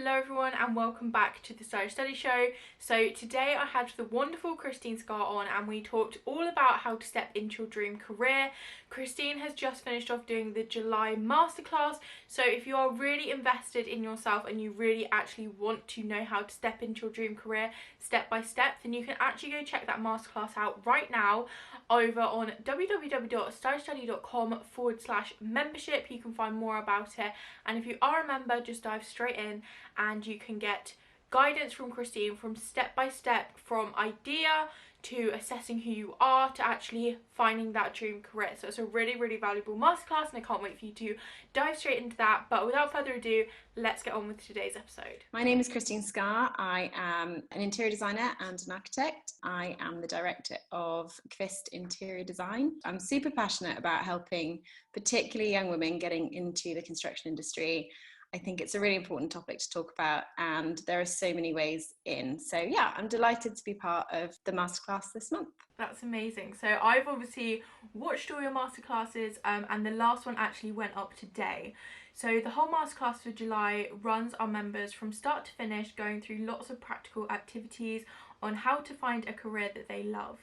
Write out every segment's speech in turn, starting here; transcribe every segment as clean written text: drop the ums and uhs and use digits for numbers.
Hello everyone and welcome back to the Stylish Study Show. So today I had the wonderful Christine Skaar on and we talked all about how to step into your dream career. Christine has just finished off doing the July Masterclass, so if you are really invested in yourself and you really actually want to know how to step into your dream career step by step, then you can actually go check that Masterclass out right now over on www.stylishstudy.com/membership. You can find more about it, and if you are a member, just dive straight in and you can get guidance from Christine from step by step, from idea to assessing who you are to actually finding that dream career. So it's a really valuable masterclass and I can't wait for you to dive straight into that. But without further ado, let's get on with today's episode. My name is Christine Skaar. I am an interior designer and an architect. I am the director of Kvist Interior Design. I'm super passionate about helping particularly young women getting into the construction industry. I think it's a really important topic to talk about and there are so many ways in. So yeah, I'm delighted to be part of the masterclass this month. That's amazing. So I've obviously watched all your masterclasses and the last one actually went up today. So the whole masterclass for July runs our members from start to finish, going through lots of practical activities on how to find a career that they love.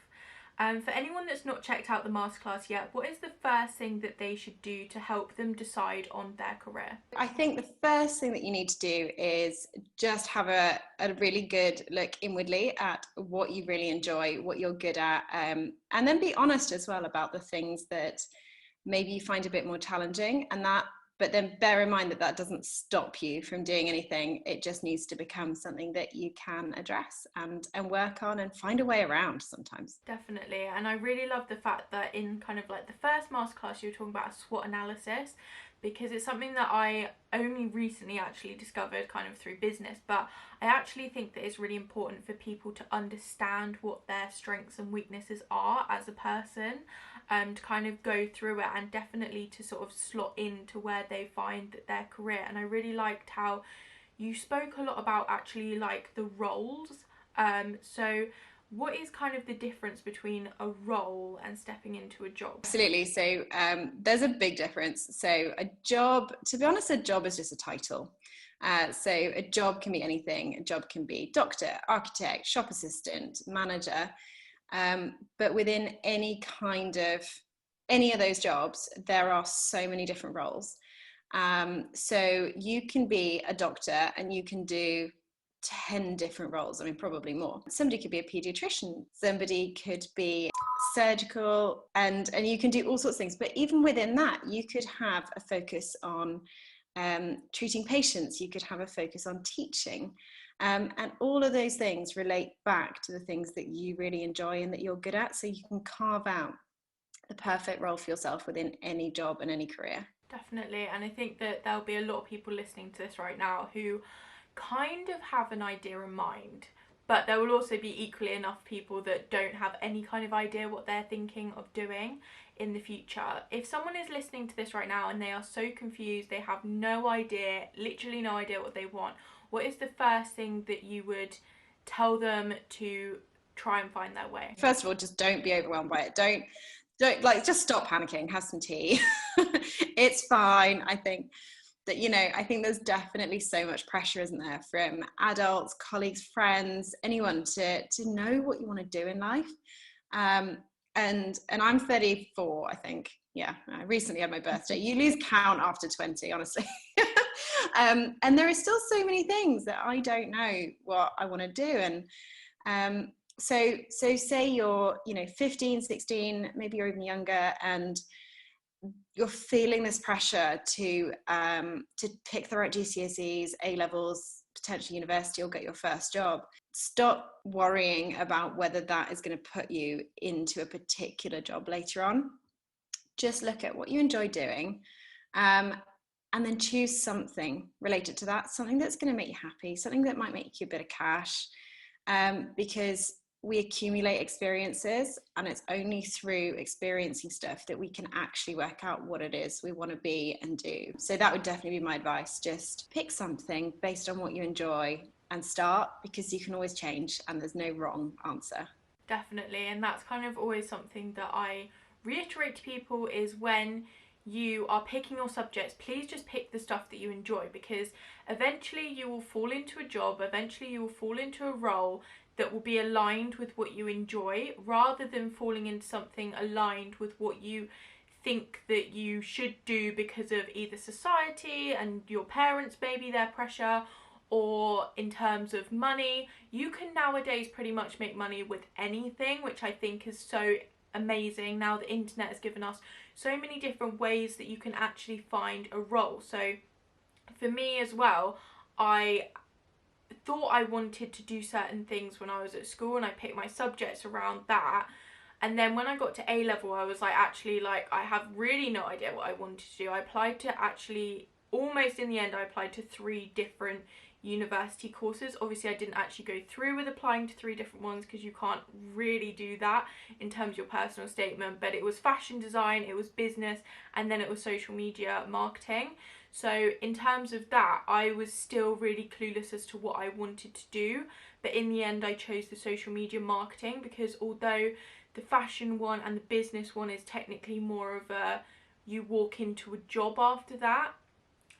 For anyone that's not checked out the masterclass yet, what is the first thing that they should do to help them decide on their career? I think the first thing that you need to do is just have a really good look inwardly at what you really enjoy, what you're good at, and then be honest as well about the things that maybe you find a bit more challenging, but then bear in mind that that doesn't stop you from doing anything. It just needs to become something that you can address and work on and find a way around sometimes. Definitely. And I really love the fact that in kind of like the first masterclass you were talking about a SWOT analysis, because it's something that I only recently actually discovered kind of through business, but I actually think that it's really important for people to understand what their strengths and weaknesses are as a person, to kind of go through it and definitely to sort of slot into where they find their career. And I really liked how you spoke a lot about actually like the roles. So what is kind of the difference between a role and stepping into a job? Absolutely. So there's a big difference. So a job, to be honest, a job is just a title. So a job can be anything. A job can be doctor, architect, shop assistant, manager. But within any of those jobs, there are so many different roles. So you can be a doctor and you can do 10 different roles. I mean, probably more. Somebody could be a pediatrician, somebody could be surgical, and you can do all sorts of things. But even within that, you could have a focus on treating patients, you could have a focus on teaching. And all of those things relate back to the things that you really enjoy and that you're good at, so you can carve out the perfect role for yourself within any job and any career. Definitely. And I think that there'll be a lot of people listening to this right now who kind of have an idea in mind, but there will also be equally enough people that don't have any kind of idea what they're thinking of doing in the future. If someone is listening to this right now and they are so confused, they have no idea, literally no idea what they want, what is the first thing that you would tell them to try and find their way? First of all, just don't be overwhelmed by it. Don't like, just stop panicking, have some tea. It's fine. I think that, I think there's definitely so much pressure, isn't there, from adults, colleagues, friends, anyone to know what you want to do in life. And I'm 34, I think. Yeah, I recently had my birthday. You lose count after 20, honestly. And there are still so many things that I don't know what I want to do. And so say you're 15, 16, maybe you're even younger, and you're feeling this pressure to pick the right GCSEs, A levels, potentially university, or get your first job. Stop worrying about whether that is going to put you into a particular job later on. Just look at what you enjoy doing, and then choose something related to that, something that's going to make you happy, something that might make you a bit of cash, because we accumulate experiences, and it's only through experiencing stuff that we can actually work out what it is we want to be and do. So that would definitely be my advice. Just pick something based on what you enjoy and start, because you can always change and there's no wrong answer. Definitely. And that's kind of always something that I reiterate to people, is when you are picking your subjects, please just pick the stuff that you enjoy, because eventually you will fall into a job, eventually you will fall into a role that will be aligned with what you enjoy, rather than falling into something aligned with what you think that you should do because of either society and your parents, maybe their pressure, or in terms of money. You can nowadays pretty much make money with anything, which I think is so amazing. Now the internet has given us so many different ways that you can actually find a role. So for me as well, I thought I wanted to do certain things when I was at school, and I picked my subjects around that. And then when I got to A level, I was like, actually, like, I have really no idea what I wanted to do. I applied to actually, almost in the end, I applied to 3 different university courses. Obviously, I didn't actually go through with applying to 3 different ones, because you can't really do that in terms of your personal statement. But it was fashion design, it was business, and then it was social media marketing. So in terms of that, I was still really clueless as to what I wanted to do. But in the end, I chose the social media marketing, because although the fashion one and the business one is technically more of a, you walk into a job after that.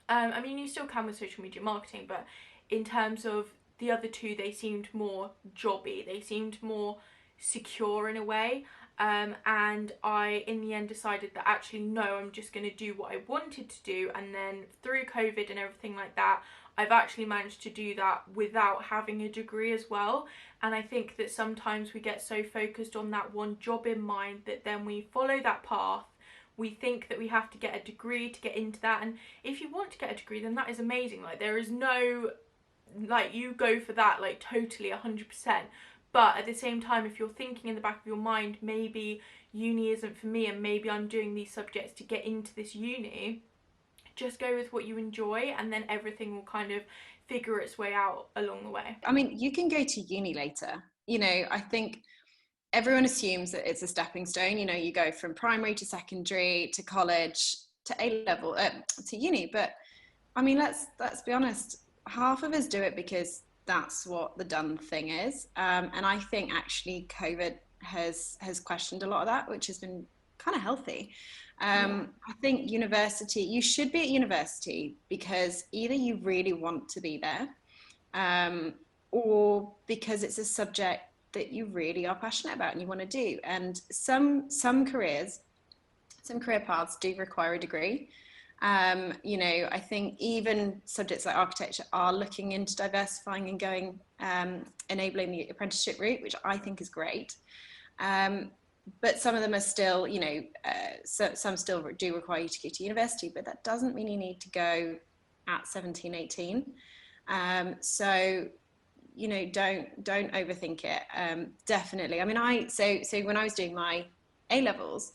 I mean, you still can with social media marketing, but in terms of the other 2, they seemed more jobby. They seemed more secure in a way. And I, in the end, decided that actually, no, I'm just going to do what I wanted to do. And then through COVID and everything like that, I've actually managed to do that without having a degree as well. And I think that sometimes we get so focused on that one job in mind that then we follow that path. We think that we have to get a degree to get into that. And if you want to get a degree, then that is amazing. Like, there is no, like, you go for that, like, totally 100%. But at the same time, if you're thinking in the back of your mind, maybe uni isn't for me and maybe I'm doing these subjects to get into this uni, just go with what you enjoy, and then everything will kind of figure its way out along the way. I mean, you can go to uni later. You know, I think everyone assumes that it's a stepping stone. You know, you go from primary to secondary to college to A level to uni. But I mean, let's be honest. Half of us do it because that's what the done thing is. And I think actually COVID has questioned a lot of that, which has been kind of healthy. I think university, you should be at university because either you really want to be there, or because it's a subject that you really are passionate about and you want to do. And some career paths do require a degree. You know, I think even subjects like architecture are looking into diversifying and going, enabling the apprenticeship route, which I think is great. But some of them are still, you know, some still do require you to go to university, but that doesn't mean you need to go at 17, 18. So, you know, don't overthink it. Definitely. I mean, so when I was doing my A levels,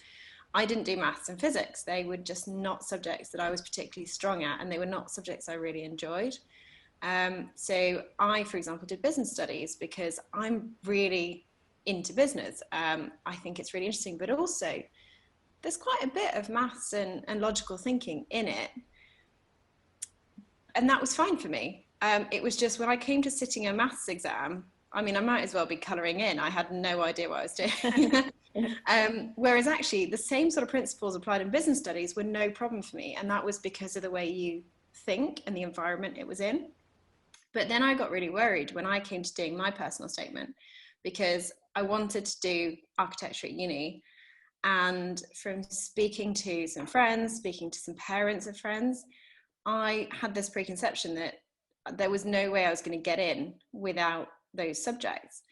I didn't do maths and physics. They were just not subjects that I was particularly strong at, and they were not subjects I really enjoyed. So I, for example, did business studies because I'm really into business. I think it's really interesting, but also there's quite a bit of maths and logical thinking in it. And that was fine for me. It was just when I came to sitting a maths exam, I mean, I might as well be colouring in. I had no idea what I was doing. Whereas actually the same sort of principles applied in business studies were no problem for me. And that was because of the way you think and the environment it was in. But then I got really worried when I came to doing my personal statement, because I wanted to do architecture at uni. And from speaking to some friends, speaking to some parents of friends, I had this preconception that there was no way I was going to get in without those subjects.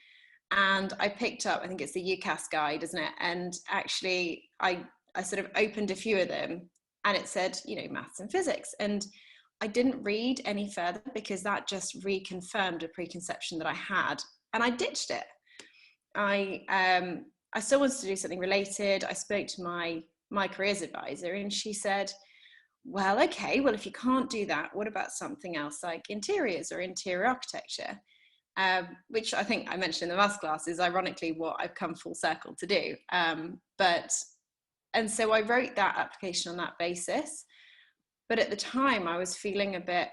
And I picked up, I think it's the UCAS guide, isn't it? And actually I sort of opened a few of them and it said, you know, maths and physics. And I didn't read any further because that just reconfirmed a preconception that I had, and I ditched it. I still wanted to do something related. I spoke to my careers advisor and she said, well, okay, well, if you can't do that, what about something else like interiors or interior architecture? Which I think I mentioned in the Masterclass is ironically what I've come full circle to do. And so I wrote that application on that basis. But at the time I was feeling a bit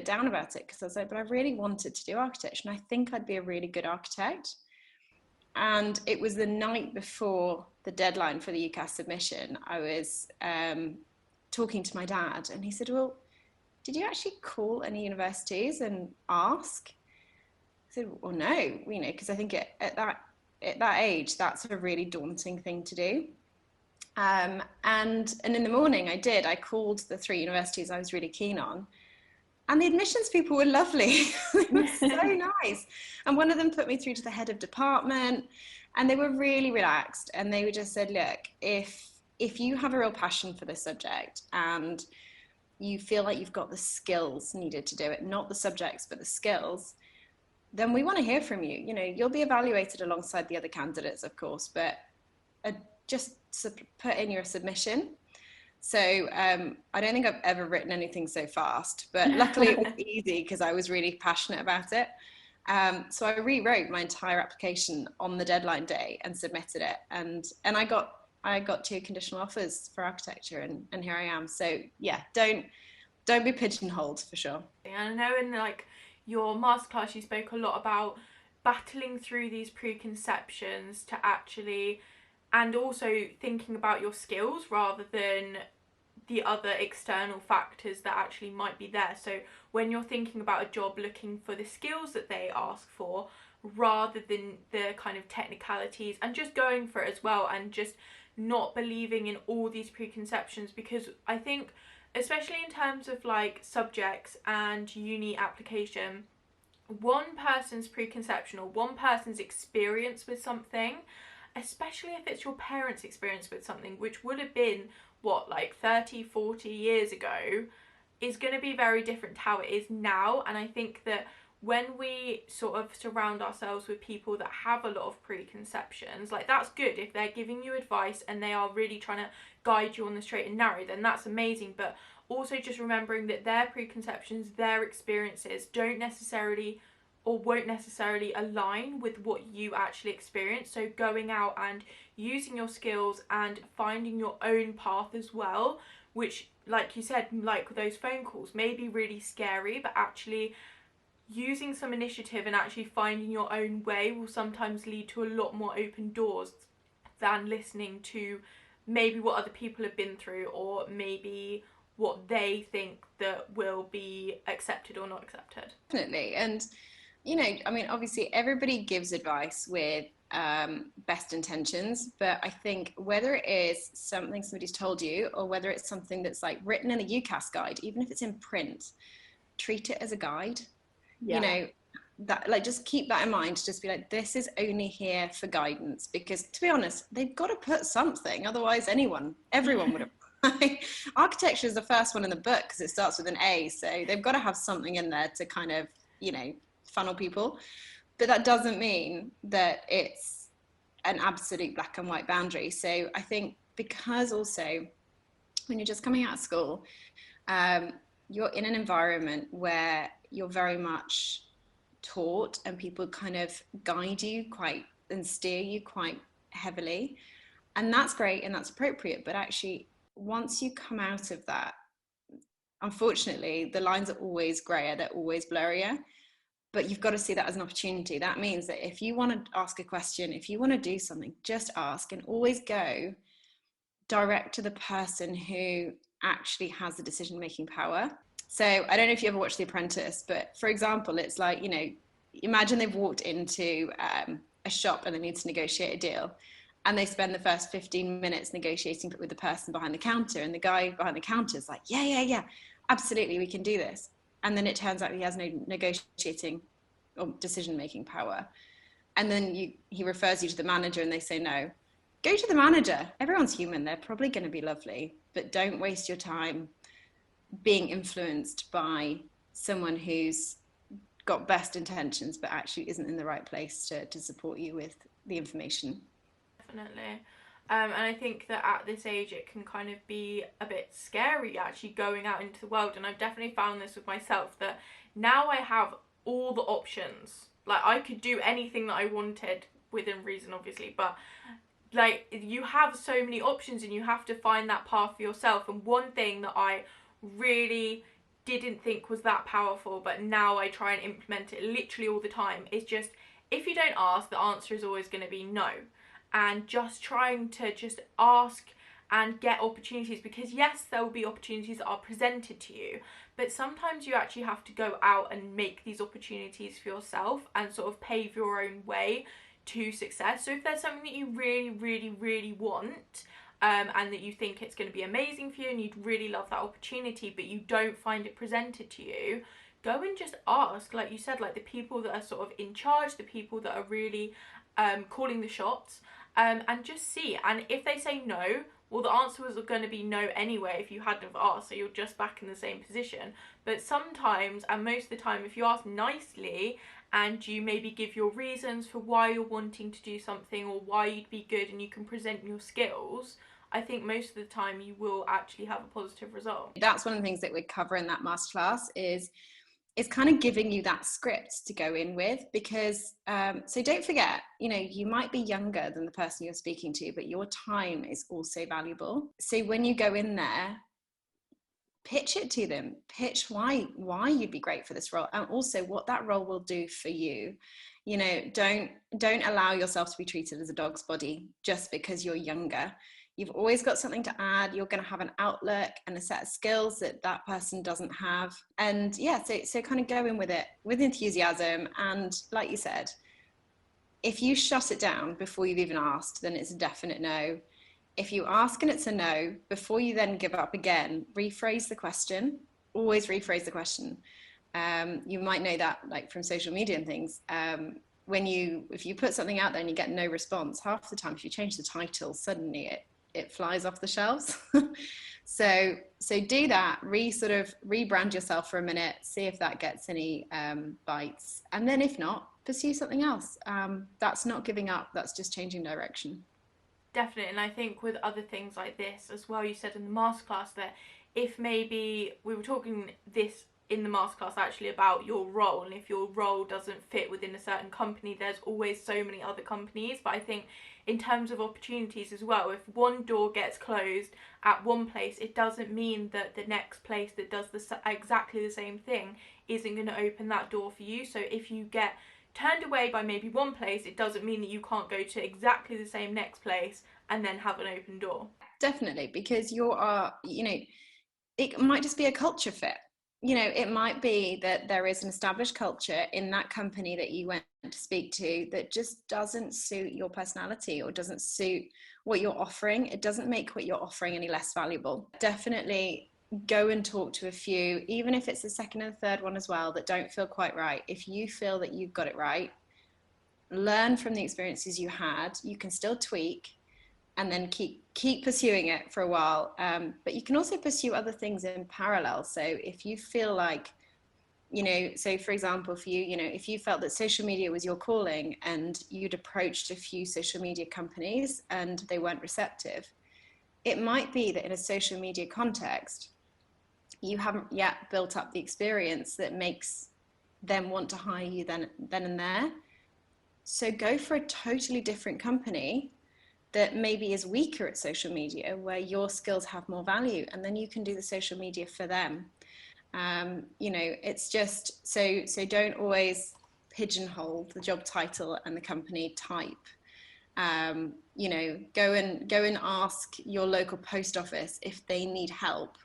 down about it, because I was like, but I really wanted to do architecture and I think I'd be a really good architect. And it was the night before the deadline for the UCAS submission. I was talking to my dad, and he said, well, did you actually call any universities and ask? I said, well, no, you know, because I think at that age, that's a really daunting thing to do. And in the morning I called the 3 universities I was really keen on, and the admissions people were lovely. They were so nice. And one of them put me through to the head of department, and they were really relaxed, and they just said, look, if you have a real passion for this subject and you feel like you've got the skills needed to do it, not the subjects but the skills, then we want to hear from you. You know, you'll be evaluated alongside the other candidates, of course, but just put in your submission. So I don't think I've ever written anything so fast, but luckily it was easy because I was really passionate about it. So I rewrote my entire application on the deadline day and submitted it, and I got 2 conditional offers for architecture, and here I am. So yeah, don't be pigeonholed, for sure. And I know in like your masterclass you spoke a lot about battling through these preconceptions to actually, and also thinking about your skills rather than the other external factors that actually might be there. So when you're thinking about a job, looking for the skills that they ask for rather than the kind of technicalities, and just going for it as well, and just not believing in all these preconceptions. Because I think, especially in terms of like subjects and uni application, one person's preconception or one person's experience with something, especially if it's your parents' experience with something, which would have been what, like 30, 40 years ago, is going to be very different to how it is now. And I think that when we sort of surround ourselves with people that have a lot of preconceptions, like that's good. If they're giving you advice and they are really trying to guide you on the straight and narrow, then that's amazing. But also just remembering that their preconceptions, their experiences don't necessarily or won't necessarily align with what you actually experience. So going out and using your skills and finding your own path as well, which, like you said, like those phone calls may be really scary, but actually using some initiative and actually finding your own way will sometimes lead to a lot more open doors than listening to maybe what other people have been through, or maybe what they think that will be accepted or not accepted. Definitely. And you know, I mean, obviously everybody gives advice with best intentions, but I think whether it is something somebody's told you or whether it's something that's like written in a UCAS guide, even if it's in print, treat it as a guide. Yeah. You know, that, like, just keep that in mind. Just be like, this is only here for guidance, because to be honest, they've got to put something, otherwise everyone would have. Architecture is the first one in the book because it starts with an A, so they've got to have something in there to kind of, you know, funnel people. But that doesn't mean that it's an absolute black and white boundary. So I think, because also when you're just coming out of school, you're in an environment where you're very much taught and people kind of guide you quite and steer you quite heavily, and that's great and that's appropriate. But actually, once you come out of that, unfortunately the lines are always grayer, they're always blurrier. But you've got to see that as an opportunity. That means that if you want to ask a question, if you want to do something, just ask, and always go direct to the person who actually has the decision-making power. So I don't know if you ever watched The Apprentice, but for example, it's like, you know, imagine they've walked into a shop and they need to negotiate a deal, and they spend the first 15 minutes negotiating with the person behind the counter, and the guy behind the counter is like, yeah, absolutely, we can do this. And then it turns out he has no negotiating or decision-making power. And then he refers you to the manager, and they say no. Go to the manager. Everyone's human. They're probably going to be lovely, but don't waste your time being influenced by someone who's got best intentions but actually isn't in the right place to support you with the information. Definitely. And I think that at this age it can kind of be a bit scary actually going out into the world. And I've definitely found this with myself, that now I have all the options. Like, I could do anything that I wanted, within reason obviously, but like, you have so many options and you have to find that path for yourself. And one thing that I really didn't think was that powerful, but now I try and implement it literally all the time, is just if you don't ask, the answer is always going to be no. And just trying to just ask and get opportunities, because yes, there will be opportunities that are presented to you, but sometimes you actually have to go out and make these opportunities for yourself and sort of pave your own way to success. So if there's something that you really, really, really want, and that you think it's going to be amazing for you and you'd really love that opportunity, but you don't find it presented to you, go and just ask, like you said, like the people that are sort of in charge, the people that are really calling the shots, and just see. And if they say no, well, the answer was going to be no anyway if you hadn't have asked, so you're just back in the same position. But sometimes, and most of the time, if you ask nicely and you maybe give your reasons for why you're wanting to do something or why you'd be good, and you can present your skills, I think most of the time you will actually have a positive result. That's one of the things that we cover in that masterclass is kind of giving you that script to go in with, because so don't forget, you know, you might be younger than the person you're speaking to, but your time is also valuable. So when you go in there, pitch it to them, pitch why you'd be great for this role, and also what that role will do for you. You know, don't allow yourself to be treated as a dog's body just because you're younger. You've always got something to add. You're going to have an outlook and a set of skills that that person doesn't have. And yeah, so kind of go in with it with enthusiasm. And like you said, if you shut it down before you've even asked, then it's a definite no. If you ask and it's a no, before you then give up again, rephrase the question. Always rephrase the question. You might know that, like from social media and things. If you put something out there and you get no response, half the time if you change the title, suddenly it flies off the shelves. so do that. Rebrand yourself for a minute, see if that gets any bites, and then if not, pursue something else. That's not giving up, that's just changing direction. Definitely. And I think with other things like this as well, you said in the masterclass that if maybe we were talking this in the masterclass actually about your role, and if your role doesn't fit within a certain company, there's always so many other companies. But I think in terms of opportunities as well, if one door gets closed at one place, it doesn't mean that the next place that does exactly the same thing isn't going to open that door for you. So if you get turned away by maybe one place, it doesn't mean that you can't go to exactly the same next place and then have an open door. Definitely, because it might just be a culture fit. You know, it might be that there is an established culture in that company that you went to speak to that just doesn't suit your personality or doesn't suit what you're offering. It doesn't make what you're offering any less valuable. Definitely go and talk to a few, even if it's the second and third one as well, that don't feel quite right. If you feel that you've got it right, learn from the experiences you had. You can still tweak and then keep pursuing it for a while. But you can also pursue other things in parallel. So if you feel like, you know, so for example, for you, you know, if you felt that social media was your calling and you'd approached a few social media companies and they weren't receptive, it might be that in a social media context, you haven't yet built up the experience that makes them want to hire you then and there. So go for a totally different company that maybe is weaker at social media, where your skills have more value, and then you can do the social media for them. You know, it's just so don't always pigeonhole the job title and the company type. You know, go and ask your local post office if they need help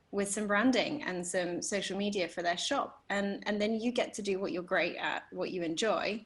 with some branding and some social media for their shop, and then you get to do what you're great at, what you enjoy,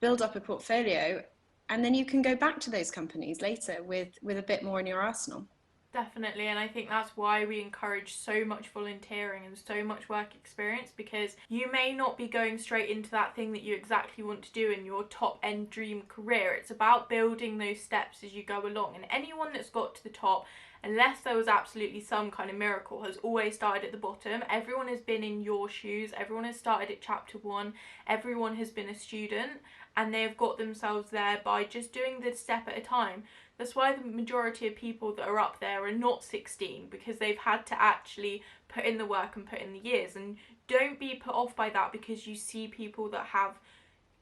build up a portfolio, and then you can go back to those companies later with a bit more in your arsenal. Definitely, and I think that's why we encourage so much volunteering and so much work experience, because you may not be going straight into that thing that you exactly want to do in your top end dream career. It's about building those steps as you go along, and anyone that's got to the top, unless there was absolutely some kind of miracle, has always started at the bottom. Everyone has been in your shoes, everyone has started at chapter 1, everyone has been a student, and they've got themselves there by just doing this step at a time. That's why the majority of people that are up there are not 16, because they've had to actually put in the work and put in the years. And don't be put off by that because you see people that have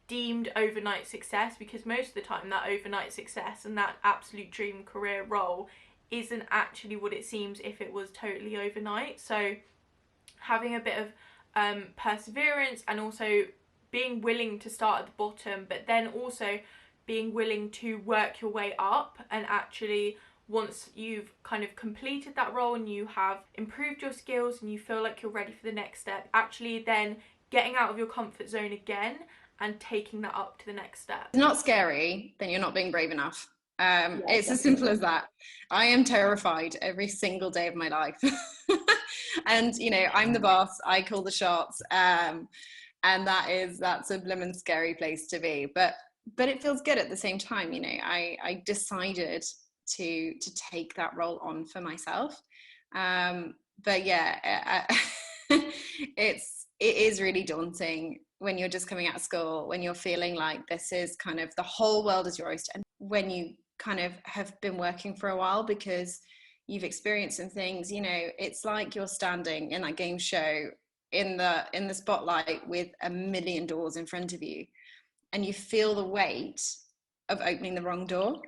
deemed overnight success, because most of the time that overnight success and that absolute dream career role isn't actually what it seems if it was totally overnight. So having a bit of perseverance, and also being willing to start at the bottom, but then also being willing to work your way up, and actually once you've kind of completed that role and you have improved your skills and you feel like you're ready for the next step, actually then getting out of your comfort zone again and taking that up to the next step. It's not scary, then you're not being brave enough. Yeah, it's as simple as that. I am terrified every single day of my life. And you know, I'm the boss, I call the shots. And that's a blimmin' scary place to be. But it feels good at the same time. You know, I decided to take that role on for myself. But yeah, it is really daunting when you're just coming out of school, when you're feeling like this is kind of the whole world is your oyster, and when you kind of have been working for a while because you've experienced some things. You know, it's like you're standing in that game show in the spotlight with a million doors in front of you, and you feel the weight of opening the wrong door.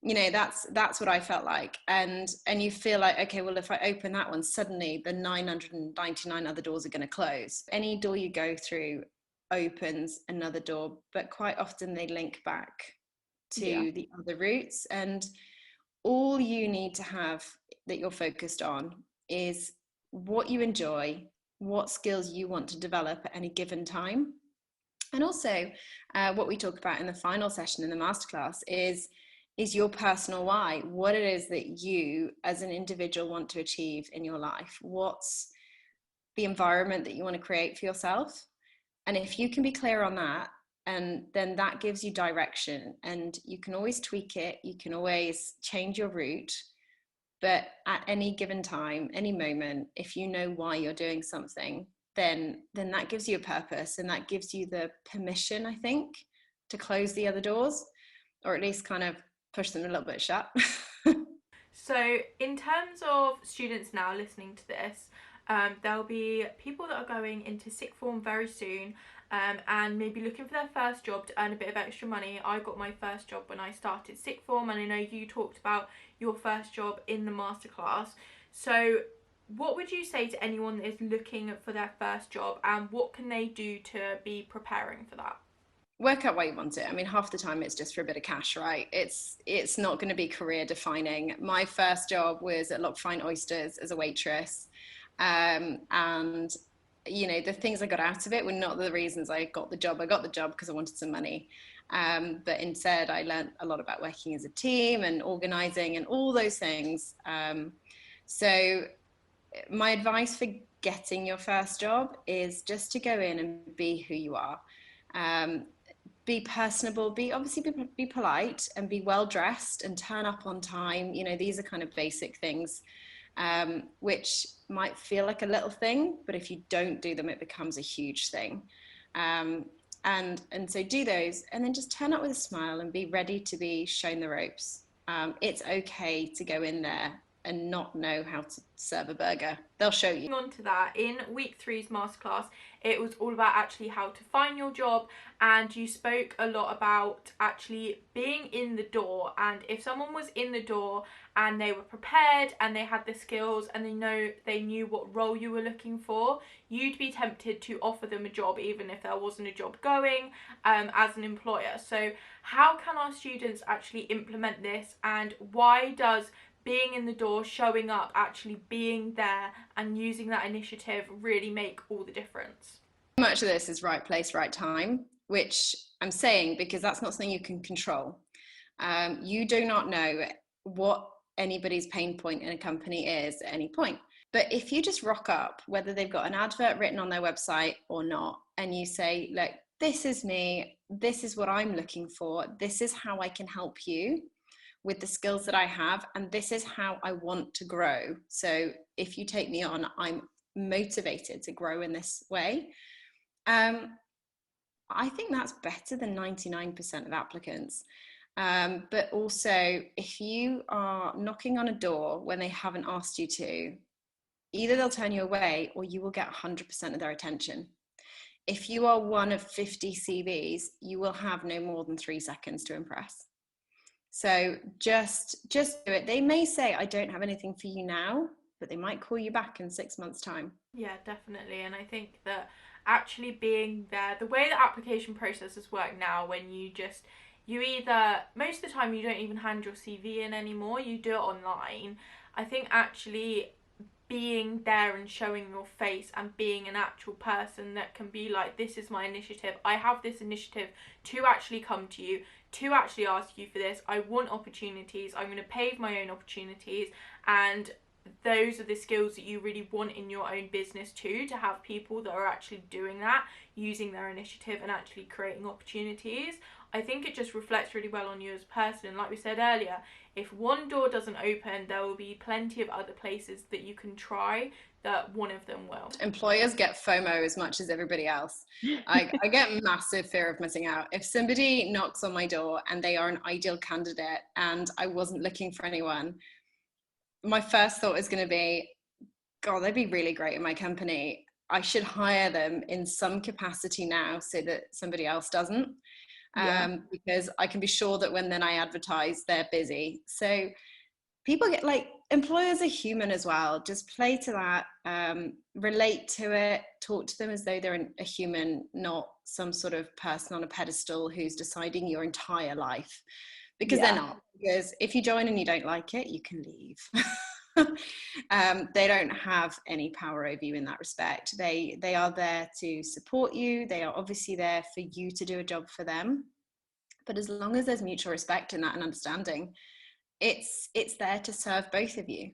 You know, that's what I felt like. And you feel like, okay, well, if I open that one, suddenly the 999 other doors are going to close. Any door you go through opens another door, but quite often they link back to the other routes. And all you need to have that you're focused on is what you enjoy, what skills you want to develop at any given time. And also, what we talk about in the final session in the masterclass is your personal why, what it is that you as an individual want to achieve in your life. What's the environment that you want to create for yourself? And if you can be clear on that, and then that gives you direction, and you can always tweak it, you can always change your route. But at any given time, any moment, if you know why you're doing something, then that gives you a purpose, and that gives you the permission, I think, to close the other doors, or at least kind of push them a little bit shut. So, in terms of students now listening to this, there'll be people that are going into sixth form very soon, and maybe looking for their first job to earn a bit of extra money. I got my first job when I started sixth form, and I know you talked about your first job in the masterclass. So, what would you say to anyone that is looking for their first job, and what can they do to be preparing for that? Work out why you want it. I mean, half the time it's just for a bit of cash, right? It's not going to be career defining. My first job was at Lock Fine Oysters as a waitress, and you know, the things I got out of it were not the reasons I got the job. I got the job because I wanted some money, but instead I learned a lot about working as a team and organizing and all those things. So my advice for getting your first job is just to go in and be who you are. Be personable, be polite, and be well dressed, and turn up on time. You know, these are kind of basic things, which might feel like a little thing, but if you don't do them, it becomes a huge thing. And so do those, and then just turn up with a smile and be ready to be shown the ropes. It's okay to go in there and not know how to serve a burger. They'll show you. On to that, in week 3's masterclass, it was all about actually how to find your job, and you spoke a lot about actually being in the door. And if someone was in the door and they were prepared and they had the skills and they knew what role you were looking for, you'd be tempted to offer them a job even if there wasn't a job going, as an employer. So how can our students actually implement this, and why does being in the door, showing up, actually being there and using that initiative really make all the difference? Much of this is right place, right time, which I'm saying because that's not something you can control. You do not know what anybody's pain point in a company is at any point. But if you just rock up, whether they've got an advert written on their website or not, and you say, look, this is me, this is what I'm looking for, this is how I can help you with the skills that I have, and this is how I want to grow. So if you take me on, I'm motivated to grow in this way. I think that's better than 99% of applicants. But also, if you are knocking on a door when they haven't asked you to, either they'll turn you away or you will get 100% of their attention. If you are one of 50 CVs, you will have no more than 3 seconds to impress. So just do it. They may say, I don't have anything for you now, but they might call you back in 6 months' time. Yeah, definitely. And I think that actually being there. The way the application processes work now, when you either, most of the time you don't even hand your CV in anymore, you do it online. I think actually being there and showing your face and being an actual person that can be like, this is my initiative, I have this initiative to actually come to you, to actually ask you for this, I want opportunities, I'm going to pave my own opportunities. And those are the skills that you really want in your own business too, to have people that are actually doing that, using their initiative and actually creating opportunities. I think it just reflects really well on you as a person. And like we said earlier, if one door doesn't open, there will be plenty of other places that you can try that one of them will. Employers get FOMO as much as everybody else. I get massive fear of missing out. If somebody knocks on my door and they are an ideal candidate and I wasn't looking for anyone, my first thought is going to be, God, they'd be really great in my company. I should hire them in some capacity now so that somebody else doesn't. Because I can be sure that when then I advertise, they're busy. So people get, like, employers are human as well. Just play to that, relate to it, talk to them as though they're a human, not some sort of person on a pedestal who's deciding your entire life, because they're not. Because if you join and you don't like it, you can leave. They don't have any power over you in that respect. They are there to support you. They are obviously there for you to do a job for them. But as long as there's mutual respect in that and understanding, it's there to serve both of you.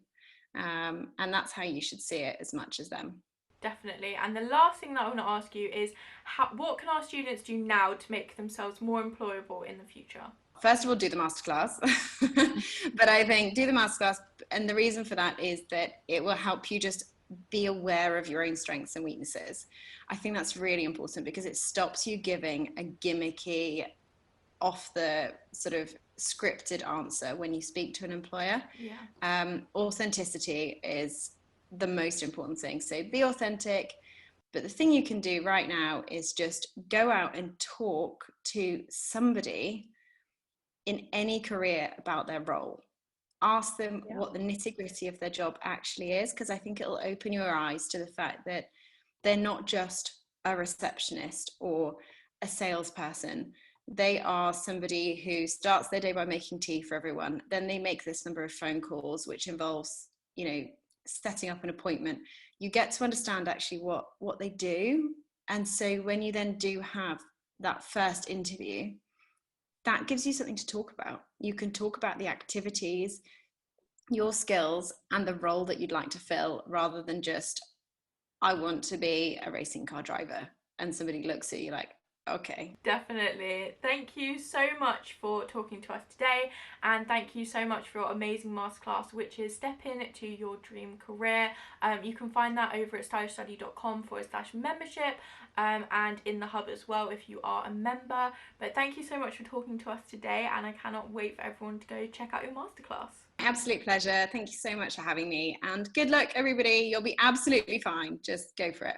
And that's how you should see it as much as them. Definitely. And the last thing that I want to ask you is, what can our students do now to make themselves more employable in the future? First of all, do the masterclass. But I think do the masterclass, and the reason for that is that it will help you just be aware of your own strengths and weaknesses. I think that's really important because it stops you giving a gimmicky, off the sort of scripted answer when you speak to an employer. Authenticity is the most important thing. So be authentic. But the thing you can do right now is just go out and talk to somebody in any career about their role. Ask them what the nitty-gritty of their job actually is, because I think it'll open your eyes to the fact that they're not just a receptionist or a salesperson. They are somebody who starts their day by making tea for everyone. Then they make this number of phone calls, which involves, setting up an appointment. You get to understand actually what they do. And so when you then do have that first interview, that gives you something to talk about. You can talk about the activities, your skills, and the role that you'd like to fill, rather than just, I want to be a racing car driver. And somebody looks at you like, okay. Definitely. Thank you so much for talking to us today, and thank you so much for your amazing masterclass, which is Step Into Your Dream Career. You can find that over at stylishstudy.com/membership, and in the hub as well if you are a member. But thank you so much for talking to us today, and I cannot wait for everyone to go check out your masterclass. Absolute pleasure. Thank you so much for having me, and good luck, everybody. You'll be absolutely fine. Just go for it.